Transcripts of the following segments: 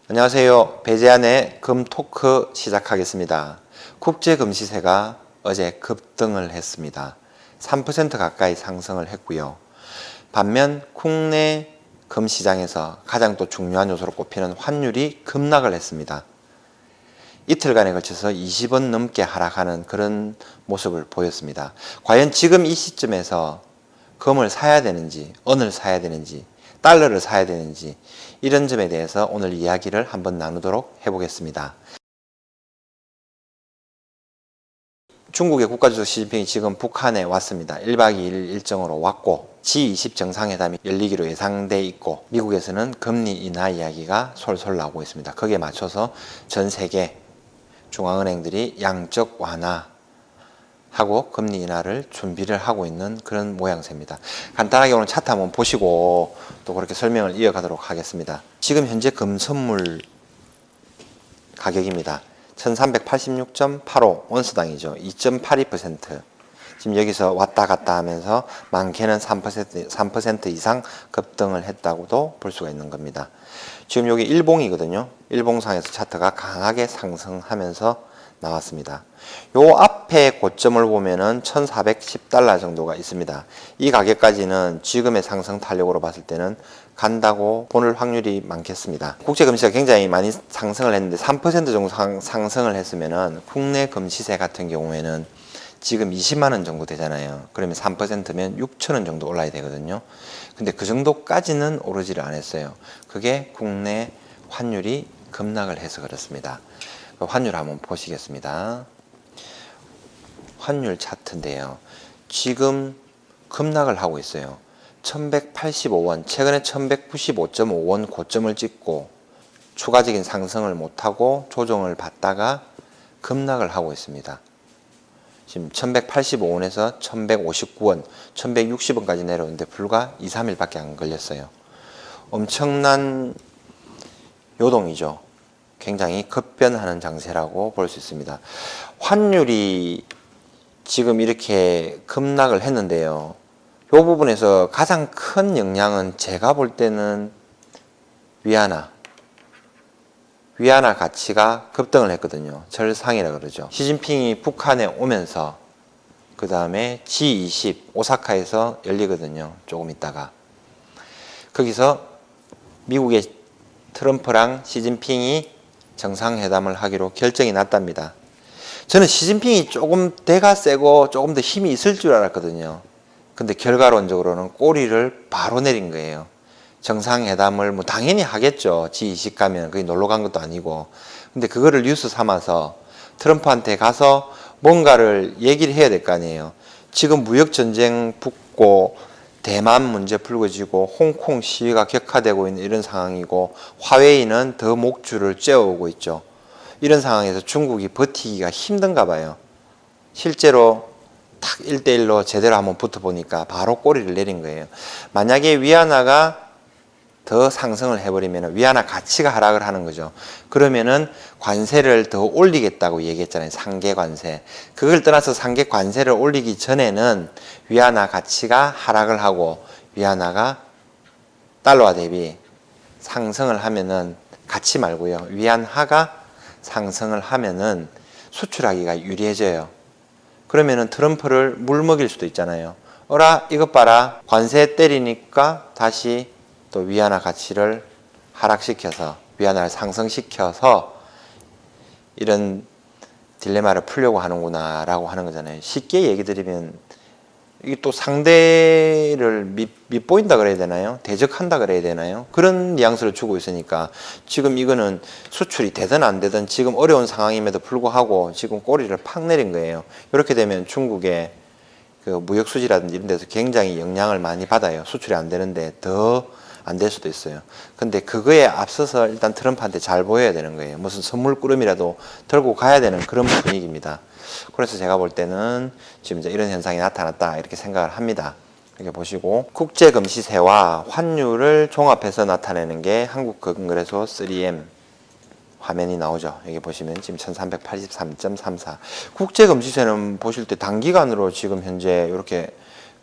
안녕하세요. 배재한의 금토크 시작하겠습니다. 국제금시세가 어제 급등을 했습니다. 3% 가까이 상승을 했고요. 반면 국내 금시장에서 가장 또 중요한 요소로 꼽히는 환율이 급락을 했습니다. 이틀간에 걸쳐서 20원 넘게 하락하는 그런 모습을 보였습니다. 과연 지금 이 시점에서 금을 사야 되는지, 은을 사야 되는지, 달러를 사야 되는지 이런 점에 대해서 오늘 이야기를 한번 나누도록 해보겠습니다. 중국의 국가주석 시진핑이 지금 북한에 왔습니다. 1박 2일 일정으로 왔고 G20 정상회담이 열리기로 예상돼 있고 미국에서는 금리 인하 이야기가 솔솔 나오고 있습니다. 거기에 맞춰서 전 세계 중앙은행들이 양적 완화하고 금리 인하를 준비를 하고 있는 그런 모양새입니다. 간단하게 오늘 차트 한번 보시고 또 그렇게 설명을 이어가도록 하겠습니다. 지금 현재 금 선물 가격입니다. 1386.85 온스당이죠. 2.82%. 지금 여기서 왔다 갔다 하면서 많게는 3% 이상 급등을 했다고도 볼 수가 있는 겁니다. 지금 여기 일봉이거든요. 일봉상에서 차트가 강하게 상승하면서 나왔습니다. 요 앞에 고점을 보면은 1410달러 정도가 있습니다. 이 가격까지는 지금의 상승 탄력으로 봤을 때는 간다고 볼 확률이 많겠습니다. 국제 금시가 굉장히 많이 상승을 했는데 3% 정도 상승을 했으면은 국내 금시세 같은 경우에는 지금 20만 원 정도 되잖아요. 그러면 3%면 6천 원 정도 올라야 되거든요. 근데 그 정도까지는 오르지를 않았어요. 그게 국내 환율이 급락을 해서 그렇습니다. 환율 한번 보시겠습니다. 환율 차트인데요. 지금 급락을 하고 있어요. 1185원, 최근에 1195.5원 고점을 찍고 추가적인 상승을 못하고 조정을 받다가 급락을 하고 있습니다. 지금 1185원에서 1159원, 1160원까지 내려오는데 불과 2, 3일밖에 안 걸렸어요. 엄청난 요동이죠. 굉장히 급변하는 장세라고 볼 수 있습니다. 환율이 지금 이렇게 급락을 했는데요. 이 부분에서 가장 큰 영향은 제가 볼 때는 위안화 가치가 급등을 했거든요. 절상이라 그러죠. 시진핑이 북한에 오면서 그 다음에 G20 오사카에서 열리거든요. 조금 있다가 거기서 미국의 트럼프랑 시진핑이 정상회담을 하기로 결정이 났답니다. 저는 시진핑이 조금 대가 세고 조금 더 힘이 있을 줄 알았거든요. 근데 결과론적으로는 꼬리를 바로 내린 거예요. 정상회담을 뭐 당연히 하겠죠. G20 가면 거기 놀러 간 것도 아니고. 근데 그거를 뉴스 삼아서 트럼프한테 가서 뭔가를 얘기를 해야 될 거 아니에요. 지금 무역전쟁 붙고 대만 문제 불거지고 홍콩 시위가 격화되고 있는 이런 상황이고 화웨이는 더 목줄을 쬐어오고 있죠. 이런 상황에서 중국이 버티기가 힘든가 봐요. 실제로 탁 1대1로 제대로 한번 붙어보니까 바로 꼬리를 내린 거예요. 만약에 위안화가 더 상승을 해버리면 위안화 가치가 하락을 하는 거죠. 그러면은 관세를 더 올리겠다고 얘기했잖아요. 상계 관세. 그걸 떠나서 상계 관세를 올리기 전에는 위안화 가치가 하락을 하고 위안화가 달러화 대비 상승을 하면은 가치 말고요. 위안화가 상승을 하면은 수출하기가 유리해져요. 그러면은 트럼프를 물먹일 수도 있잖아요. 어라 이것 봐라 관세 때리니까 다시 또 위안화 가치를 하락시켜서 위안화를 상승시켜서 이런 딜레마를 풀려고 하는구나 라고 하는 거잖아요. 쉽게 얘기 드리면 이게 또 상대를 밉보인다 그래야 되나요? 대적한다 그래야 되나요? 그런 뉘앙스를 주고 있으니까 지금 이거는 수출이 되든 안 되든 지금 어려운 상황임에도 불구하고 지금 꼬리를 팍 내린 거예요. 이렇게 되면 중국의 그 무역 수지라든지 이런 데서 굉장히 영향을 많이 받아요. 수출이 안 되는데 더 안 될 수도 있어요. 근데 그거에 앞서서 일단 트럼프한테 잘 보여야 되는 거예요. 무슨 선물 꾸러미라도 들고 가야 되는 그런 분위기입니다. 그래서 제가 볼 때는 지금 이제 이런 현상이 나타났다 이렇게 생각을 합니다. 이렇게 보시고 국제금시세와 환율을 종합해서 나타내는 게 한국금거래소 3M 화면이 나오죠. 여기 보시면 지금 1383.34 국제금시세는 보실 때 단기간으로 지금 현재 이렇게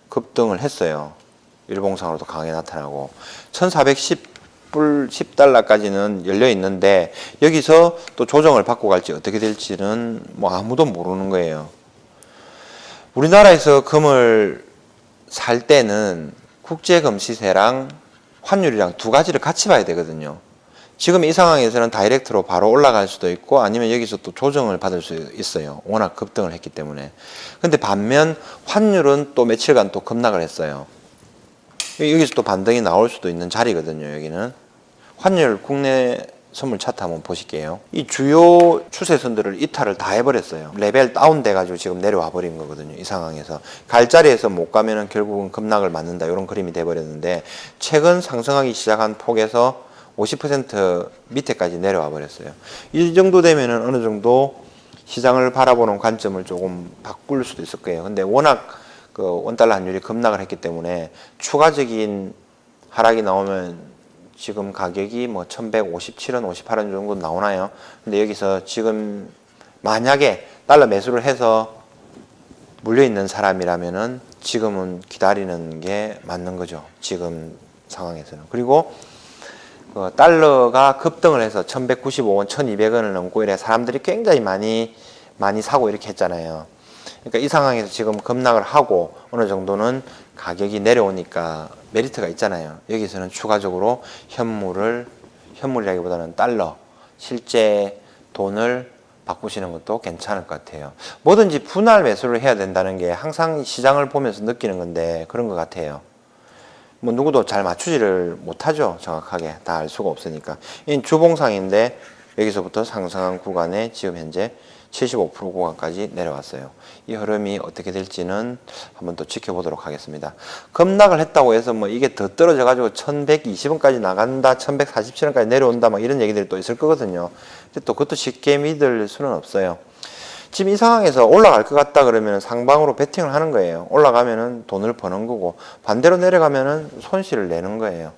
급등을 했어요. 일봉상으로도 강하게 나타나고 1410 10달러까지는 열려 있는데 여기서 또 조정을 받고 갈지 어떻게 될지는 뭐 아무도 모르는 거예요. 우리나라에서 금을 살 때는 국제금 시세랑 환율이랑 두 가지를 같이 봐야 되거든요. 지금 이 상황에서는 다이렉트로 바로 올라갈 수도 있고 아니면 여기서 또 조정을 받을 수 있어요. 워낙 급등을 했기 때문에. 근데 반면 환율은 또 며칠간 또 급락을 했어요. 여기서 또 반등이 나올 수도 있는 자리거든요. 여기는 환율 국내 선물 차트 한번 보실게요. 이 주요 추세선들을 이탈을 다 해버렸어요. 레벨 다운 돼가지고 지금 내려와 버린 거거든요. 이 상황에서 갈 자리에서 못 가면은 결국은 급락을 맞는다 이런 그림이 돼버렸는데 최근 상승하기 시작한 폭에서 50% 밑에까지 내려와 버렸어요. 이 정도 되면은 어느 정도 시장을 바라보는 관점을 조금 바꿀 수도 있을 거예요. 근데 워낙 그 원달러 환율이 급락을 했기 때문에 추가적인 하락이 나오면 지금 가격이 뭐 1157원, 58원 정도 나오나요? 근데 여기서 지금 만약에 달러 매수를 해서 물려있는 사람이라면은 지금은 기다리는 게 맞는 거죠. 지금 상황에서는. 그리고 달러가 급등을 해서 1195원, 1200원을 넘고 이래 사람들이 굉장히 많이 사고 이렇게 했잖아요. 그러니까 이 상황에서 지금 급락을 하고 어느 정도는 가격이 내려오니까 메리트가 있잖아요. 여기서는 추가적으로 현물이라기보다는 달러, 실제 돈을 바꾸시는 것도 괜찮을 것 같아요. 뭐든지 분할 매수를 해야 된다는 게 항상 시장을 보면서 느끼는 건데 그런 것 같아요. 뭐 누구도 잘 맞추지를 못하죠. 정확하게 다 알 수가 없으니까. 이 주봉상인데 여기서부터 상승한 구간에 지금 현재 75% 구간까지 내려왔어요. 이 흐름이 어떻게 될지는 한번 또 지켜보도록 하겠습니다. 급락을 했다고 해서 뭐 이게 더 떨어져 가지고 1120원까지 나간다, 1147원까지 내려온다 막 이런 얘기들이 또 있을 거거든요. 근데 또 그것도 쉽게 믿을 수는 없어요. 지금 이 상황에서 올라갈 것 같다 그러면 상방으로 베팅을 하는 거예요. 올라가면은 돈을 버는 거고 반대로 내려가면은 손실을 내는 거예요.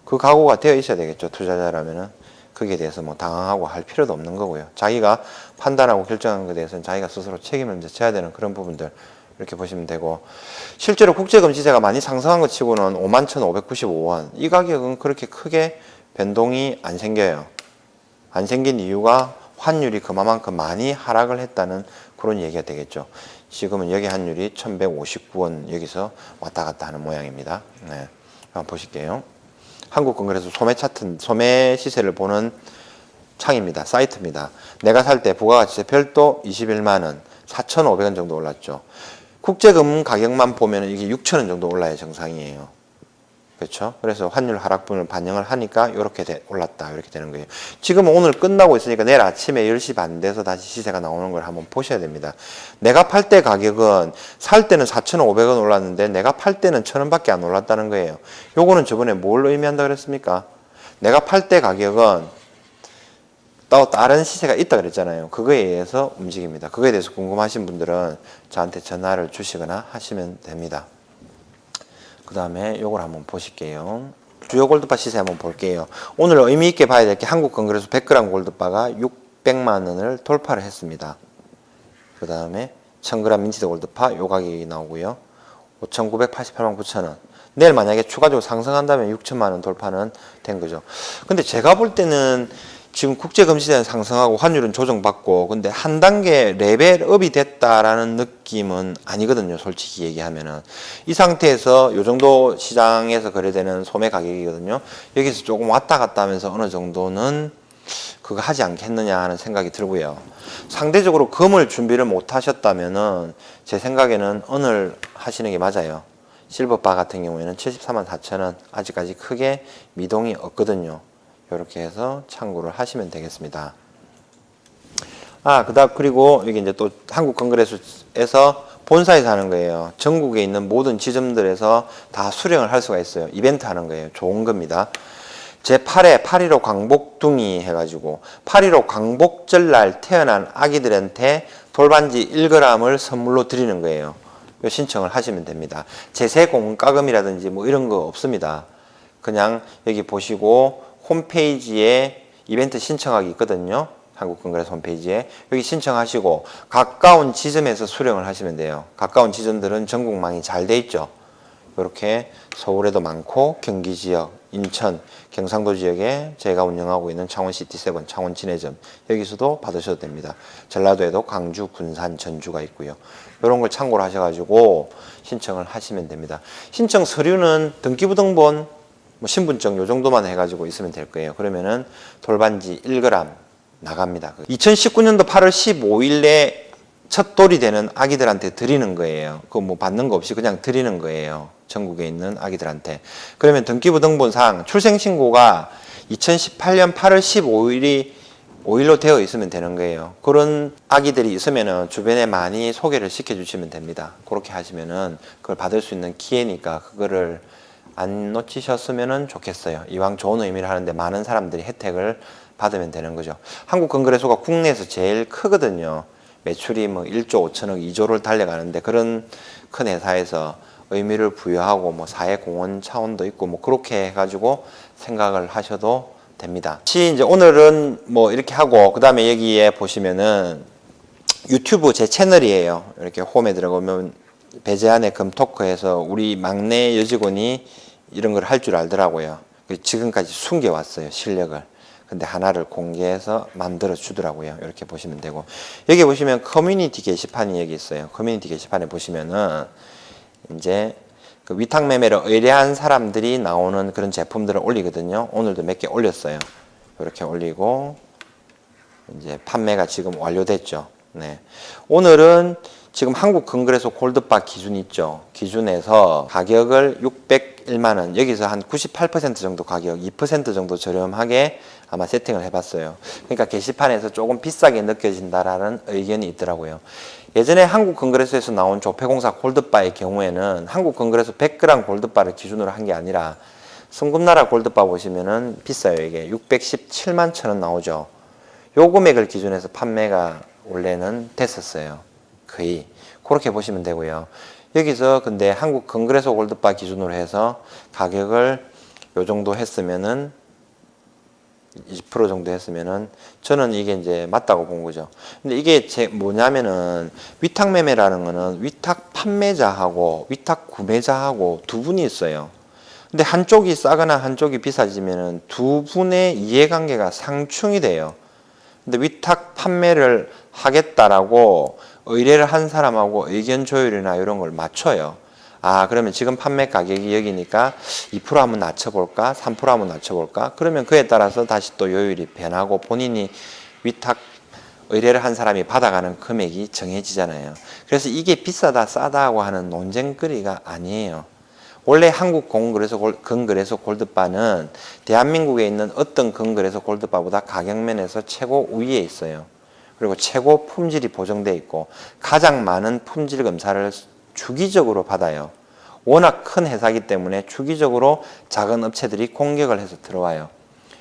그 각오가 되어 있어야 되겠죠. 투자자라면은. 거기에 대해서 뭐 당황하고 할 필요도 없는 거고요. 자기가 판단하고 결정한 것에 대해서는 자기가 스스로 책임을 이제 져야 되는 그런 부분들 이렇게 보시면 되고, 실제로 국제금시세가 많이 상승한 것 치고는 51,595원 이 가격은 그렇게 크게 변동이 안 생겨요. 안 생긴 이유가 환율이 그만큼 많이 하락을 했다는 그런 얘기가 되겠죠. 지금은 여기 환율이 1159원 여기서 왔다 갔다 하는 모양입니다. 네, 한번 보실게요. 한국건설에서 소매 차트, 소매 시세를 보는 창입니다. 사이트입니다. 내가 살 때 부가가치세 별도 21만 원, 4,500원 정도 올랐죠. 국제금 가격만 보면 이게 6,000원 정도 올라야 정상이에요. 그렇죠? 그래서 환율 하락분을 반영을 하니까 이렇게 올랐다 이렇게 되는 거예요. 지금은 오늘 끝나고 있으니까 내일 아침에 10시 반 돼서 다시 시세가 나오는 걸 한번 보셔야 됩니다. 내가 팔 때 가격은 살 때는 4,500원 올랐는데 내가 팔 때는 1,000원밖에 안 올랐다는 거예요. 요거는 저번에 뭘 의미한다 그랬습니까? 내가 팔 때 가격은 또 다른 시세가 있다 그랬잖아요. 그거에 의해서 움직입니다. 그거에 대해서 궁금하신 분들은 저한테 전화를 주시거나 하시면 됩니다. 그 다음에 요걸 한번 보실게요. 주요 골드바 시세 한번 볼게요. 오늘 의미 있게 봐야 될 게 한국건설에서 100g 골드바가 600만 원을 돌파를 했습니다. 그 다음에 1000g 민치드 골드바 요 가격이 나오고요. 5,988만 9천원. 내일 만약에 추가적으로 상승한다면 6천만 원 돌파는 된 거죠. 근데 제가 볼 때는 지금 국제금시세는 상승하고 환율은 조정받고 근데 한 단계 레벨업이 됐다라는 느낌은 아니거든요. 솔직히 얘기하면은 이 상태에서 요 정도 시장에서 거래되는 소매 가격이거든요. 여기서 조금 왔다 갔다 하면서 어느 정도는 그거 하지 않겠느냐 하는 생각이 들고요. 상대적으로 금을 준비를 못 하셨다면은 제 생각에는 오늘 하시는 게 맞아요. 실버바 같은 경우에는 74만 4천원 아직까지 크게 미동이 없거든요. 이렇게 해서 참고를 하시면 되겠습니다. 그리고 여기 이제 또 한국건설에서 본사에서 하는 거예요. 전국에 있는 모든 지점들에서 다 수령을 할 수가 있어요. 이벤트 하는 거예요. 좋은 겁니다. 제8회 8.15 광복둥이 해가지고 8.15 광복절날 태어난 아기들한테 돌반지 1g을 선물로 드리는 거예요. 신청을 하시면 됩니다. 제세공과금이라든지 뭐 이런 거 없습니다. 그냥 여기 보시고 홈페이지에 이벤트 신청하기 있거든요. 한국건설에서 홈페이지에 여기 신청하시고 가까운 지점에서 수령을 하시면 돼요. 가까운 지점들은 전국망이 잘 돼 있죠. 이렇게 서울에도 많고 경기 지역, 인천, 경상도 지역에 제가 운영하고 있는 창원시티7, 창원 진해점 여기서도 받으셔도 됩니다. 전라도에도 광주, 군산, 전주가 있고요. 이런 걸 참고를 하셔가지고 신청을 하시면 됩니다. 신청 서류는 등기부등본, 뭐 신분증 요 정도만 해가지고 있으면 될 거예요. 그러면은 돌반지 1g 나갑니다. 2019년도 8월 15일에 첫 돌이 되는 아기들한테 드리는 거예요. 그거 뭐 받는 거 없이 그냥 드리는 거예요. 전국에 있는 아기들한테. 그러면 등기부등본상 출생신고가 2018년 8월 15일로 되어 있으면 되는 거예요. 그런 아기들이 있으면은 주변에 많이 소개를 시켜주시면 됩니다. 그렇게 하시면은 그걸 받을 수 있는 기회니까 그거를 안 놓치셨으면 좋겠어요. 이왕 좋은 의미를 하는데 많은 사람들이 혜택을 받으면 되는 거죠. 한국건거래소가 국내에서 제일 크거든요. 매출이 뭐 1조 5천억, 2조를 달려가는데 그런 큰 회사에서 의미를 부여하고 뭐 사회 공헌 차원도 있고 뭐 그렇게 해가지고 생각을 하셔도 됩니다. 이제 오늘은 뭐 이렇게 하고 그 다음에 여기에 보시면은 유튜브 제 채널이에요. 이렇게 홈에 들어가면 배재한의 금토크에서 우리 막내 여직원이 이런 걸 할 줄 알더라고요. 지금까지 숨겨왔어요, 실력을. 근데 하나를 공개해서 만들어 주더라고요. 이렇게 보시면 되고, 여기 보시면 커뮤니티 게시판이 여기 있어요. 커뮤니티 게시판에 보시면은 이제 그 위탁 매매를 의뢰한 사람들이 나오는 그런 제품들을 올리거든요. 오늘도 몇 개 올렸어요. 이렇게 올리고 이제 판매가 지금 완료됐죠. 네. 오늘은 지금 한국건거래소 골드바 기준 있죠. 기준에서 가격을 601만 원, 여기서 한 98% 정도 가격, 2% 정도 저렴하게 아마 세팅을 해봤어요. 그러니까 게시판에서 조금 비싸게 느껴진다라는 의견이 있더라고요. 예전에 한국건거래소에서 나온 조폐공사 골드바의 경우에는 한국건거래소 100g 골드바를 기준으로 한 게 아니라 성금나라 골드바 보시면은 비싸요. 이게 617만 천 원 나오죠. 요 금액을 기준해서 판매가 원래는 됐었어요. 거의 그렇게 보시면 되고요. 여기서 근데 한국건거래소 골드바 기준으로 해서 가격을 요 정도 했으면은 20% 정도 했으면은 저는 이게 이제 맞다고 본 거죠. 근데 이게 뭐냐면은 위탁 매매라는 거는 위탁 판매자하고 위탁 구매자하고 두 분이 있어요. 근데 한쪽이 싸거나 한쪽이 비싸지면은 두 분의 이해관계가 상충이 돼요. 근데 위탁 판매를 하겠다라고 의뢰를 한 사람하고 의견 조율이나 이런 걸 맞춰요. 아, 그러면 지금 판매 가격이 여기니까 2% 한번 낮춰볼까? 3% 한번 낮춰볼까? 그러면 그에 따라서 다시 또 요율이 변하고 본인이 위탁 의뢰를 한 사람이 받아가는 금액이 정해지잖아요. 그래서 이게 비싸다 싸다고 하는 논쟁거리가 아니에요. 원래 한국 건거래소 골드바는 대한민국에 있는 어떤 건거래소 골드바보다 가격면에서 최고 우위에 있어요. 그리고 최고 품질이 보정되어 있고 가장 많은 품질 검사를 주기적으로 받아요. 워낙 큰 회사이기 때문에 주기적으로 작은 업체들이 공격을 해서 들어와요.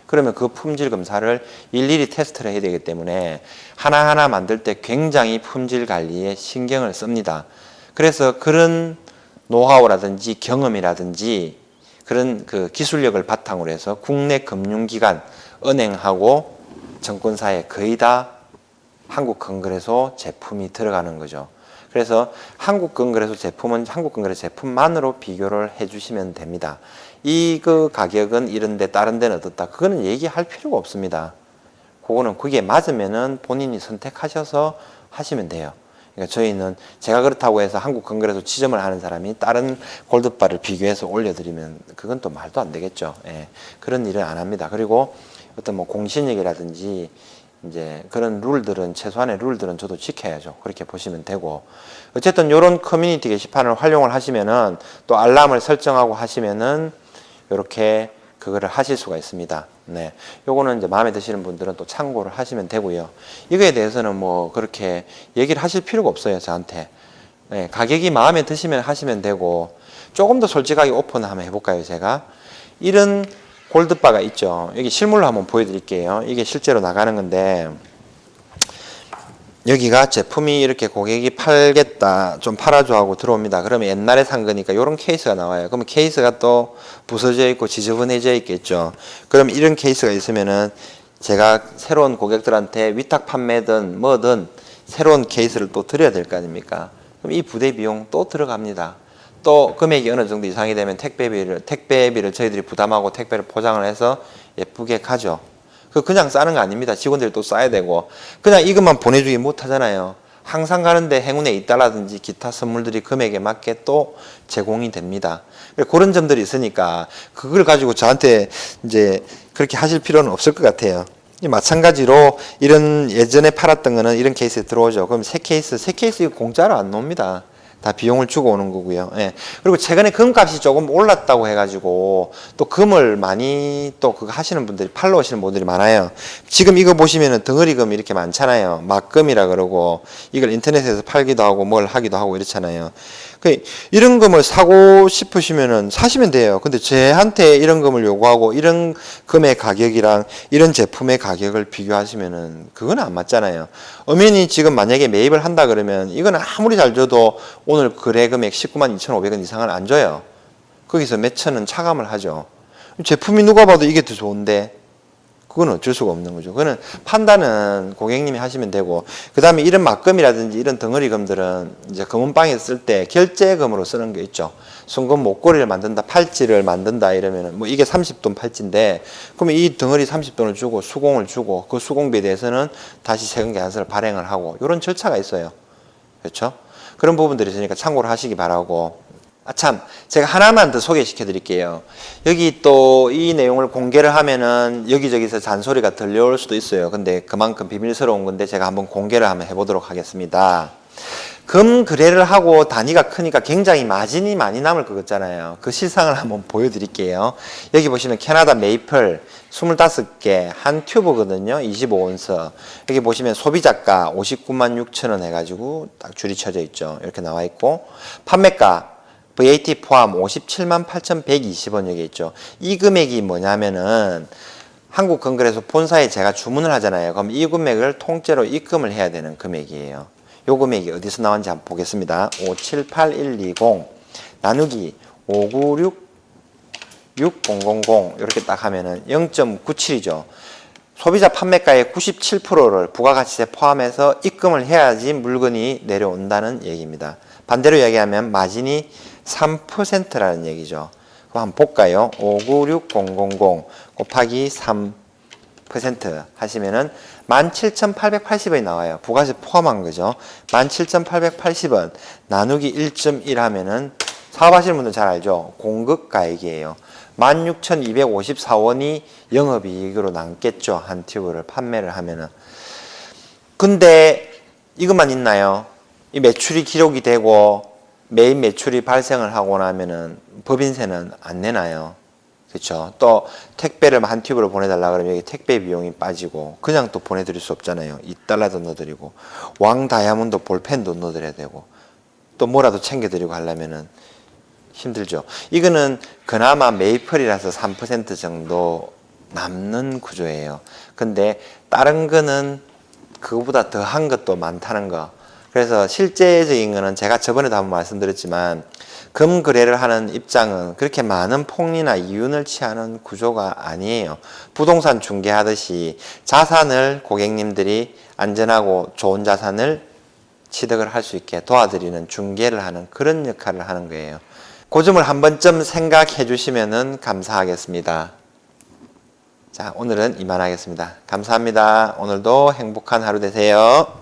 그러면 그 품질 검사를 일일이 테스트를 해야 되기 때문에 하나하나 만들 때 굉장히 품질 관리에 신경을 씁니다. 그래서 그런 노하우라든지 경험이라든지 그런 그 기술력을 바탕으로 해서 국내 금융기관, 은행하고 증권사에 거의 다 한국건거래소 제품이 들어가는 거죠. 그래서 한국건거래소 제품은 한국건거래소 제품만으로 비교를 해주시면 됩니다. 이 그 가격은 이런데 다른 데는 어떻다. 그거는 얘기할 필요가 없습니다. 그거는 그게 맞으면은 본인이 선택하셔서 하시면 돼요. 그러니까 저희는 제가 그렇다고 해서 한국건거래소 지점을 하는 사람이 다른 골드바를 비교해서 올려드리면 그건 또 말도 안 되겠죠. 예, 그런 일은 안 합니다. 그리고 어떤 뭐 공신력이라든지 이제 그런 룰들은 최소한의 룰들은 저도 지켜야죠. 그렇게 보시면 되고 어쨌든 이런 커뮤니티 게시판을 활용을 하시면은 또 알람을 설정하고 하시면은 이렇게 그거를 하실 수가 있습니다. 네, 요거는 이제 마음에 드시는 분들은 또 참고를 하시면 되고요. 이거에 대해서는 뭐 그렇게 얘기를 하실 필요가 없어요, 저한테. 네, 가격이 마음에 드시면 하시면 되고 조금 더 솔직하게 오픈을 한번 해볼까요, 제가? 이런 골드바가 있죠. 여기 실물로 한번 보여드릴게요. 이게 실제로 나가는 건데 여기가 제품이 이렇게 고객이 팔겠다, 좀 팔아줘 하고 들어옵니다. 그러면 옛날에 산 거니까 이런 케이스가 나와요. 그러면 케이스가 또 부서져 있고 지저분해져 있겠죠. 그럼 이런 케이스가 있으면은 제가 새로운 고객들한테 위탁 판매든 뭐든 새로운 케이스를 또 드려야 될 거 아닙니까? 그럼 이 부대 비용 또 들어갑니다. 또 금액이 어느 정도 이상이 되면 택배비를 저희들이 부담하고 택배를 포장을 해서 예쁘게 가죠. 그냥 싸는 거 아닙니다. 직원들이 또 싸야 되고 그냥 이것만 보내주기 못 하잖아요. 항상 가는데 행운에 있다라든지 기타 선물들이 금액에 맞게 또 제공이 됩니다. 그런 점들이 있으니까 그걸 가지고 저한테 이제 그렇게 하실 필요는 없을 것 같아요. 마찬가지로 이런 예전에 팔았던 거는 이런 케이스에 들어오죠. 그럼 세 케이스 이거 공짜로 안 나옵니다. 다 비용을 주고 오는 거고요. 예. 그리고 최근에 금값이 조금 올랐다고 해가지고 또 금을 많이 또 그거 하시는 분들이 팔로 오시는 분들이 많아요. 지금 이거 보시면은 덩어리금 이렇게 많잖아요. 막금이라 그러고 이걸 인터넷에서 팔기도 하고 뭘 하기도 하고 이렇잖아요. 이런 금을 사고 싶으시면은 사시면 돼요. 근데 저한테 이런 금을 요구하고 이런 금의 가격이랑 이런 제품의 가격을 비교하시면은 그건 안 맞잖아요. 엄연히 지금 만약에 매입을 한다 그러면 이건 아무리 잘 줘도 오늘 거래 금액 192,500원 이상은 안 줘요. 거기서 몇 천은 차감을 하죠. 제품이 누가 봐도 이게 더 좋은데 그건 어쩔 수가 없는 거죠. 그거는 판단은 고객님이 하시면 되고, 그 다음에 이런 막금이라든지 이런 덩어리금들은 이제 금은방에 쓸 때 결제금으로 쓰는 게 있죠. 순금 목걸이를 만든다, 팔찌를 만든다 이러면은 뭐 이게 30돈 팔찌인데, 그러면 이 덩어리 30돈을 주고 수공을 주고 그 수공비에 대해서는 다시 세금 계산서를 발행을 하고 이런 절차가 있어요. 그렇죠? 그런 부분들이 있으니까 참고를 하시기 바라고. 참, 제가 하나만 더 소개시켜 드릴게요. 여기 또 이 내용을 공개를 하면은 여기저기서 잔소리가 들려올 수도 있어요. 근데 그만큼 비밀스러운 건데 제가 한번 공개를 한번 해보도록 하겠습니다. 금 거래를 하고 단위가 크니까 굉장히 마진이 많이 남을 것 같잖아요. 그 실상을 한번 보여드릴게요. 여기 보시면 캐나다 메이플 25개 한 튜브거든요. 25온스. 여기 보시면 소비자가 596,000원 해가지고 딱 줄이 쳐져 있죠. 이렇게 나와 있고 판매가 VAT 포함 578,120원 여기 있죠. 이 금액이 뭐냐면은 한국건설에서 본사에 제가 주문을 하잖아요. 그럼 이 금액을 통째로 입금을 해야 되는 금액이에요. 요 금액이 어디서 나왔는지 한번 보겠습니다. 578120 나누기 5966000 이렇게 딱 하면은 0.97이죠. 소비자 판매가의 97%를 부가가치세 포함해서 입금을 해야지 물건이 내려온다는 얘기입니다. 반대로 이야기하면 마진이 3%라는 얘기죠. 그럼 한번 볼까요? 596000 곱하기 3% 하시면은 17,880원이 나와요. 부가세 포함한 거죠. 17,880원 나누기 1.1 하면은 사업하시는 분들 잘 알죠? 공급가액이에요. 16,254원이 영업이익으로 남겠죠. 한 튜브를 판매를 하면은. 근데 이것만 있나요? 이 매출이 기록이 되고 매입 매출이 발생을 하고 나면은 법인세는 안 내나요? 그렇죠. 또 택배를 한 튜브를 보내달라 그러면 여기 택배 비용이 빠지고 그냥 또 보내드릴 수 없잖아요. $2도 넣어드리고 왕 다이아몬드 볼펜도 넣어드려야 되고 또 뭐라도 챙겨드리고 하려면은 힘들죠. 이거는 그나마 메이플이라서 3% 정도 남는 구조예요. 근데 다른 거는 그거보다 더한 것도 많다는 거. 그래서 실제적인 거는 제가 저번에도 한번 말씀드렸지만 금 거래를 하는 입장은 그렇게 많은 폭리나 이윤을 취하는 구조가 아니에요. 부동산 중개하듯이 자산을 고객님들이 안전하고 좋은 자산을 취득을 할 수 있게 도와드리는 중개를 하는 그런 역할을 하는 거예요. 그 점을 한 번쯤 생각해 주시면 감사하겠습니다. 자, 오늘은 이만하겠습니다. 감사합니다. 오늘도 행복한 하루 되세요.